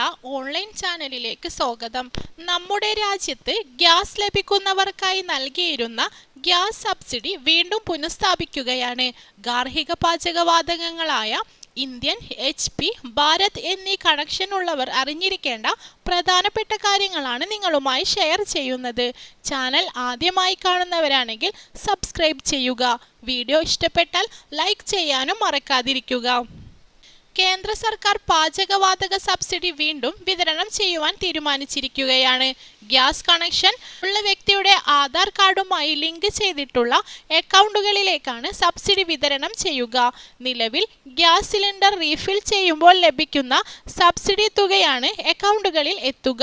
Kerala online ചാനലിലേക്ക് സ്വാഗതം. നമ്മുടെ രാജ്യത്ത് ഗ്യാസ് ലഭിക്കുന്നവർക്കായി നൽകിയിരുന്ന ഗ്യാസ് സബ്സിഡി വീണ്ടും പുനഃസ്ഥാപിക്കുകയാണ്. ഗാർഹിക പാചകവാതകങ്ങളായ ഇന്ത്യൻ, HP, ഭാരത് എന്നീ കണക്ഷൻ ഉള്ളവർ അറിഞ്ഞിരിക്കേണ്ട പ്രധാനപ്പെട്ട കാര്യങ്ങളാണ് നിങ്ങളുമായി ഷെയർ ചെയ്യുന്നത്. ചാനൽ ആദ്യമായി കാണുന്നവരാണെങ്കിൽ സബ്സ്ക്രൈബ് ചെയ്യുക. വീഡിയോ ഇഷ്ടപ്പെട്ടാൽ ലൈക്ക് ചെയ്യാനും മറക്കാതിരിക്കുക. കേന്ദ്ര സർക്കാർ പാചകവാതക സബ്സിഡി വീണ്ടും വിതരണം ചെയ്യുവാൻ തീരുമാനിച്ചിരിക്കുകയാണ്. ഗ്യാസ് കണക്ഷൻ ഉള്ള വ്യക്തിയുടെ ആധാർ കാർഡുമായി ലിങ്ക് ചെയ്തിട്ടുള്ള അക്കൗണ്ടുകളിലേക്കാണ് സബ്സിഡി വിതരണം ചെയ്യുക. നിലവിൽ ഗ്യാസ് സിലിണ്ടർ റീഫിൽ ചെയ്യുമ്പോൾ ലഭിക്കുന്ന സബ്സിഡി തുകയാണ് അക്കൗണ്ടുകളിൽ എത്തുക.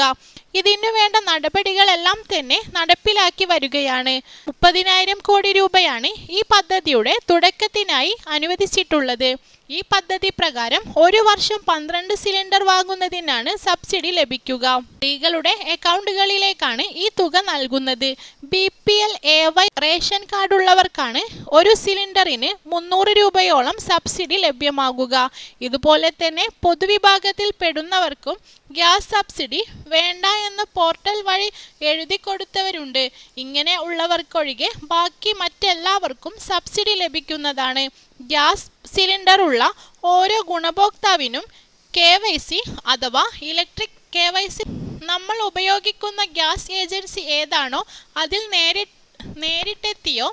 ഇതിനു വേണ്ട നടപടികളെല്ലാം തന്നെ നടപ്പിലാക്കി വരികയാണ്. 30,000 കോടി രൂപയാണ് ഈ പദ്ധതിയുടെ തുടക്കത്തിനായി അനുവദിച്ചിട്ടുള്ളത്. ഈ പദ്ധതി പ്രകാരം ഒരു വർഷം 12 സിലിണ്ടർ വാങ്ങുന്നതിനാണ് സബ്സിഡി ലഭിക്കുക. സ്ത്രീകളുടെ അക്കൗണ്ടുകളിലേക്കാണ് ഈ തുക നൽകുന്നത്. BPL AY റേഷൻ കാർഡ് ഉള്ളവർക്കാണ് ഒരു സിലിണ്ടറിന് 300 രൂപയോളം സബ്സിഡി ലഭ്യമാകുക. ഇതുപോലെ തന്നെ പൊതുവിഭാഗത്തിൽ പെടുന്നവർക്കും ഗ്യാസ് സബ്സിഡി വേണ്ട എന്ന് പോർട്ടൽ വഴി എഴുതി കൊടുത്തവരുണ്ട്. ഇങ്ങനെ ഉള്ളവർക്കൊഴികെ ബാക്കി മറ്റെല്ലാവർക്കും സബ്സിഡി ലഭിക്കുന്നതാണ്. ഗ്യാസ് സിലിണ്ടർ ഉള്ള ഓരോ ഗുണഭോക്താവിനും KYC അഥവാ ഇലക്ട്രിക് KYC നമ്മൾ ഉപയോഗിക്കുന്ന ഗ്യാസ് ഏജൻസി ഏതാണോ അതിൽ നേരിട്ടെത്തിയോ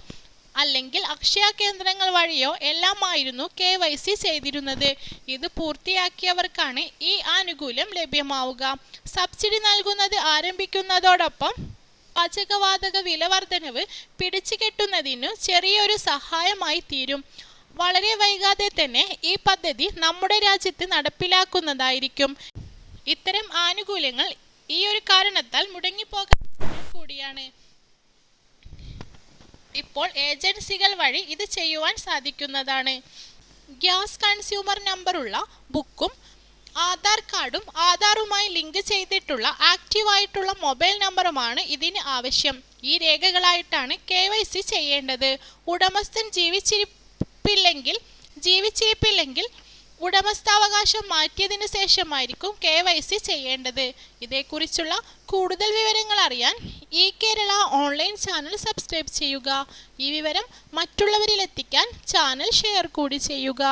അല്ലെങ്കിൽ അക്ഷയ കേന്ദ്രങ്ങൾ വഴിയോ എല്ലാമായിരുന്നു KYC ചെയ്തിരുന്നത്. ഇത് പൂർത്തിയാക്കിയവർക്കാണ് ഈ ആനുകൂല്യം ലഭ്യമാവുക. സബ്സിഡി നൽകുന്നത് ആരംഭിക്കുന്നതോടൊപ്പം പാചകവാതക വില വർധനവ് പിടിച്ചുകെട്ടുന്നതിനു ചെറിയൊരു സഹായമായി തീരും. വളരെ വൈകാതെ തന്നെ ഈ പദ്ധതി നമ്മുടെ രാജ്യത്ത് നടപ്പിലാക്കുന്നതായിരിക്കും. ഇത്തരം ആനുകൂല്യങ്ങൾ ഈ ഒരു കാരണത്താൽ മുടങ്ങിപ്പോകാൻ കൂടിയാണ്. ഇപ്പോൾ ഏജൻസികൾ വഴി ഇത് ചെയ്യുവാൻ സാധിക്കുന്നതാണ്. ഗ്യാസ് കൺസ്യൂമർ നമ്പറുള്ള ബുക്കും ആധാർ കാർഡും ആധാറുമായി ലിങ്ക് ചെയ്തിട്ടുള്ള ആക്റ്റീവായിട്ടുള്ള മൊബൈൽ നമ്പറുമാണ് ഇതിന് ആവശ്യം. ഈ രേഖകളായിട്ടാണ് KYC ചെയ്യേണ്ടത്. ഉടമസ്ഥൻ ജീവിച്ചിരിപ്പില്ലെങ്കിൽ ഉടമസ്ഥാവകാശം മാറ്റിയതിനു ശേഷമായിരിക്കും KYC ചെയ്യേണ്ടത്. ഇതേക്കുറിച്ചുള്ള കൂടുതൽ വിവരങ്ങൾ അറിയാൻ കേരള ഓൺലൈൻ ചാനൽ സബ്സ്ക്രൈബ് ചെയ്യുക. ഈ വിവരം മറ്റുള്ളവരിലെത്തിക്കാൻ ചാനൽ ഷെയർ കൂടി ചെയ്യുക.